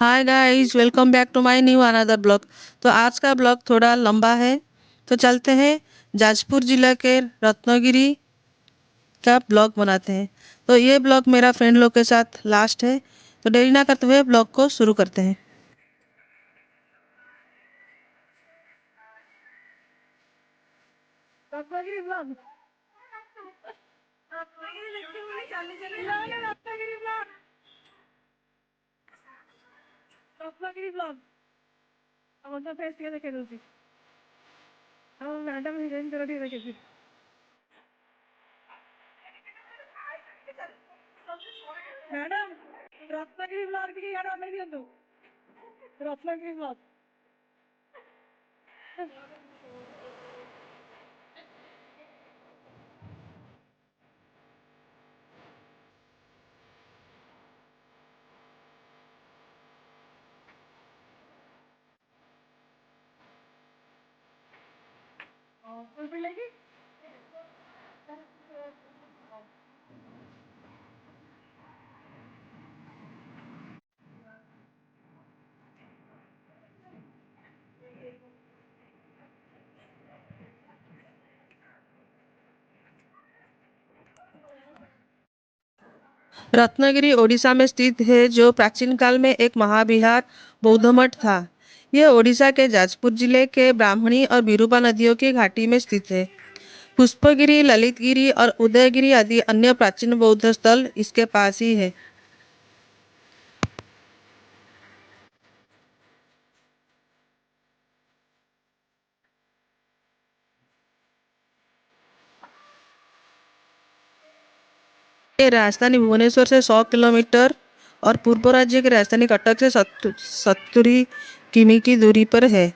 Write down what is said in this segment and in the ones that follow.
Hi guys, welcome back to my new another blog. तो आज का ब्लॉग थोड़ा लंबा है, तो चलते हैं जाजपुर जिला के रत्नागिरी का ब्लॉग बनाते हैं। तो ये ब्लॉग मेरा फ्रेंड लोग के साथ लास्ट है, तो देरी ना करते हुए ब्लॉग को शुरू करते हैं। रत्नागिरी ब्लॉग रत्नागिरी ब्लॉग আমাদের ফেস থেকে দেখে দিচ্ছি। আমার ম্যাডাম হিরোইন করে দিয়ে রেখেছি। ম্যাডাম রত্নাগিরি ব্লগ থেকে ইয়ার অনেক দিন রত্নাগিরি ব্লগ ফুল পিলেगी रत्नागिरी ओडिशा में स्थित है, जो प्राचीन काल में एक महाविहार बौद्ध मठ था। यह ओडिशा के जाजपुर जिले के ब्राह्मणी और बिरूपा नदियों की घाटी में स्थित है। पुष्पगिरी, ललितगिरी और उदयगिरी आदि अन्य प्राचीन बौद्ध स्थल इसके पास ही है। ये राजधानी भुवनेश्वर से 100 किलोमीटर और पूर्व राज्य की राजधानी कटक से 70 किमी की दूरी पर है।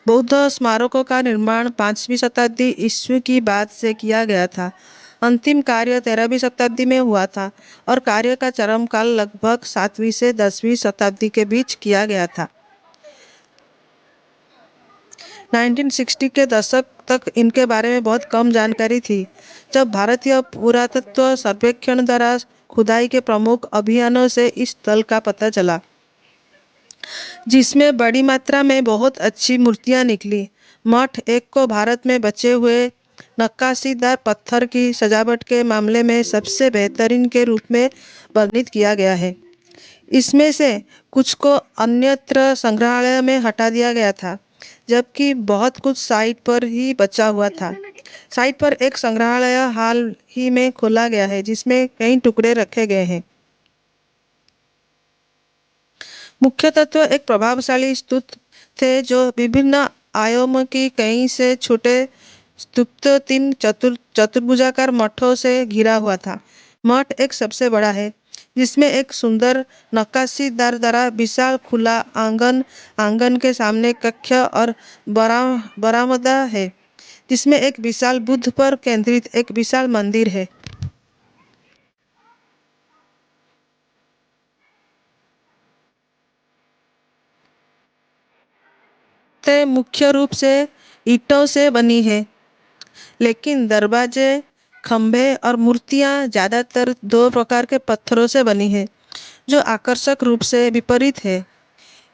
बौद्ध स्मारकों का निर्माण 5वीं शताब्दी ईस्वी की बाद से किया गया था। अंतिम कार्य 13वीं शताब्दी में हुआ था और कार्य का चरम काल लगभग 7वीं से 10वीं शताब्दी के बीच किया गया था। 1960 के दशक तक इनके बारे में बहुत कम जानकारी थी, जब भारतीय पुरातत्व सर्वेक्षण द्वारा खुदाई के प्रमुख अभियानों से इस स्थल का पता चला, जिसमें बड़ी मात्रा में बहुत अच्छी मूर्तियां निकली। मठ एक को भारत में बचे हुए नक्काशीदार पत्थर की सजावट के मामले में सबसे बेहतरीन के रूप में वर्णित किया गया है। इसमें से कुछ को अन्यत्र संग्रहालय में हटा दिया गया था, जबकि बहुत कुछ साइट पर ही बचा हुआ था। साइट पर एक संग्रहालय हाल ही में खोला गया है, जिसमें कई टुकड़े रखे गए हैं। मुख्य तत्व एक प्रभावशाली स्तूप थे, जो विभिन्न आयामों की कई से छोटे स्तूप 3 चतुर्भुजाकार मठों से घिरा हुआ था। मठ एक सबसे बड़ा है, जिसमें एक सुंदर नक्काशीदार द्वारा विशाल खुला आंगन, आंगन के सामने कक्ष और बरामदा है, जिसमें एक विशाल बुद्ध पर केंद्रित एक विशाल मंदिर है। ते मुख्य रूप से ईंटों से बनी है, लेकिन दरवाजे, खंभे और मूर्तियां ज्यादातर 2 प्रकार के पत्थरों से बनी है, जो आकर्षक रूप से विपरीत है।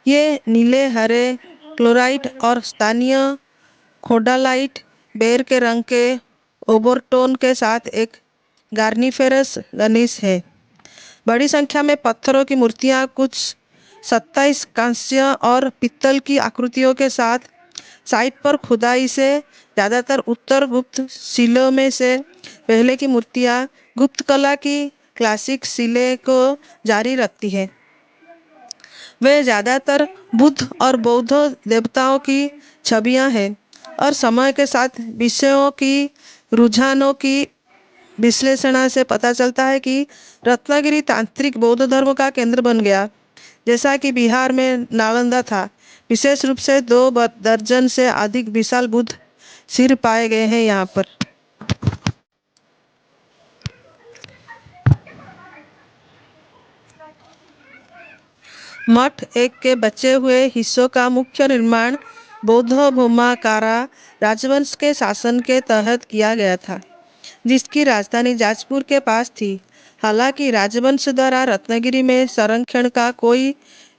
ये नीले, हरे क्लोराइट और स्थानीय खोडालाइट बेर के रंग के ओवरटोन के साथ एक गार्निफेरस गनीस है। बड़ी संख्या में पत्थरों की मूर्तियां कुछ 27 कांस्य और पित्तल की आकृतियों के साथ साइट पर खुदाई से ज़्यादातर उत्तर गुप्त शिलाओं में से पहले की मूर्तियां गुप्त कला की क्लासिक शिले को जारी रखती है। वे ज़्यादातर बुद्ध और बौद्ध देवताओं की छवियां हैं और समय के साथ विषयों की रुझानों की विश्लेषण से पता चलता है कि रत्नागिरी तांत्रिक बौद्ध धर्म का केंद्र बन गया, जैसा कि बिहार में नालंदा था। विशेष रूप से 2 दर्जन से अधिक विशाल बुद्ध सिर पाए गए हैं यहाँ पर। मठ एक के बचे हुए हिस्सों का मुख्य निर्माण बौद्ध भूमाकारा राजवंश के शासन के तहत किया गया था, जिसकी राजधानी जाजपुर के पास थी। हालांकि राजवंश द्वारा रत्नागिरी में संरक्षण का कोई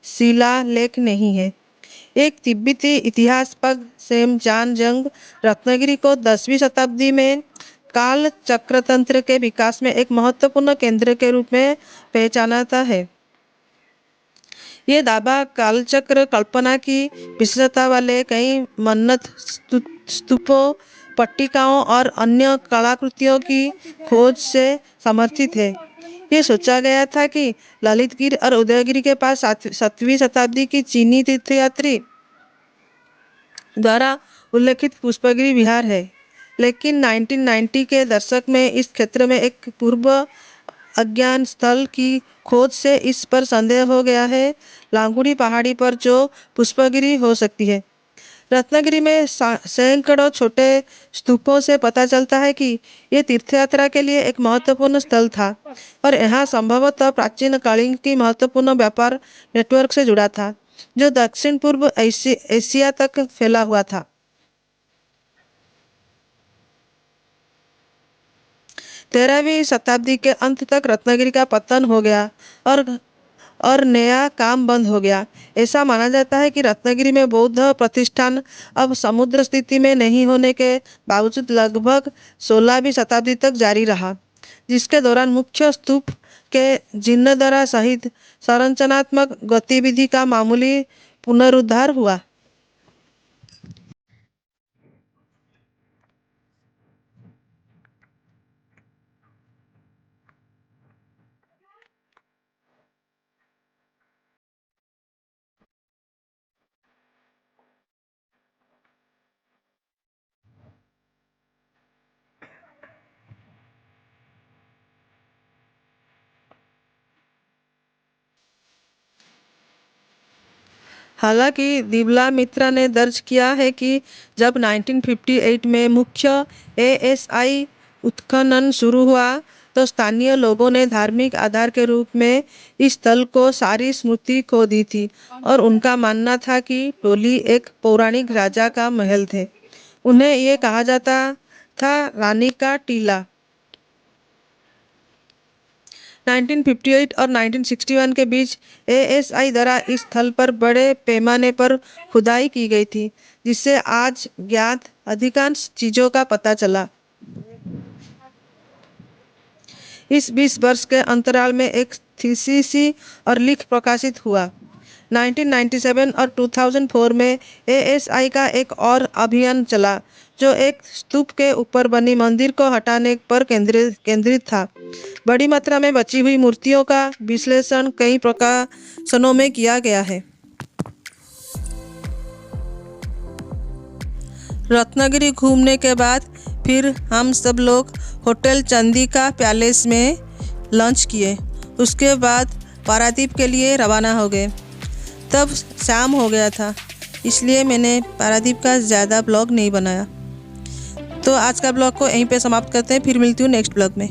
शिलालेख नहीं है। एक तिब्बती इतिहासपक सेम जान जंग रत्नागिरी को 10वीं शताब्दी में काल चक्रतंत्र के विकास में एक महत्वपूर्ण केंद्र के रूप में पहचानता है। ये दावा कालचक्र कल्पना की विशेषता वाले कई मन्नत स्तूपों, पट्टिकाओं और अन्य कलाकृतियों की खोज से समर्थित है। ये सोचा गया था कि ललितगिरी और उदयगिरी के पास 7वीं शताब्दी की चीनी तीर्थयात्री द्वारा उल्लेखित पुष्पगिरी विहार है, लेकिन 1990 के दशक में इस क्षेत्र में एक पूर्व अज्ञात स्थल की खोज से इस पर संदेह हो गया है। लांगुड़ी पहाड़ी पर जो पुष्पगिरी हो सकती है। रत्नागिरी में सैकड़ों छोटे स्तूपों से पता चलता है कि ये तीर्थयात्रा के लिए एक महत्वपूर्ण स्थल था और यहाँ संभवतः प्राचीन कालीन की महत्वपूर्ण व्यापार नेटवर्क से जुड़ा था, जो दक्षिण पूर्व एशिया तक फैला हुआ था। 13वीं शताब्दी के अंत तक रत्नागिरी का पतन हो गया और नया काम बंद हो गया। ऐसा माना जाता है कि रत्नागिरी में बौद्ध प्रतिष्ठान अब समुद्र स्थिति में नहीं होने के बावजूद लगभग 16वीं शताब्दी तक जारी रहा, जिसके दौरान मुख्य स्तूप के जीर्णोद्धार सहित संरचनात्मक गतिविधि का मामूली पुनरुद्धार हुआ। हालांकि दिवला मित्रा ने दर्ज किया है कि जब 1958 में मुख्य एएसआई उत्खनन शुरू हुआ तो स्थानीय लोगों ने धार्मिक आधार के रूप में इस स्थल को सारी स्मृति खो दी थी और उनका मानना था कि टोली एक पौराणिक राजा का महल थे। उन्हें ये कहा जाता था रानी का टीला। 1958 और 1961 के बीच एएसआई द्वारा इस स्थल पर बड़े पैमाने पर खुदाई की गई थी, जिससे आज ज्ञात अधिकांश चीजों का पता चला। इस 20 वर्ष के अंतराल में एक थीसिस और लेख प्रकाशित हुआ। 1997 और 2004 में एएसआई का एक और अभियान चला, जो एक स्तूप के ऊपर बनी मंदिर को हटाने पर केंद्रित था। बड़ी मात्रा में बची हुई मूर्तियों का विश्लेषण कई प्रकाशनों में किया गया है। रत्नागिरी घूमने के बाद फिर हम सब लोग होटल चंदिका पैलेस में लंच किए। उसके बाद पारादीप के लिए रवाना हो गए। तब शाम हो गया था, इसलिए मैंने पारादीप का ज़्यादा ब्लॉग नहीं बनाया। तो आज का ब्लॉग को यहीं पे समाप्त करते हैं, फिर मिलती हूँ नेक्स्ट ब्लॉग में।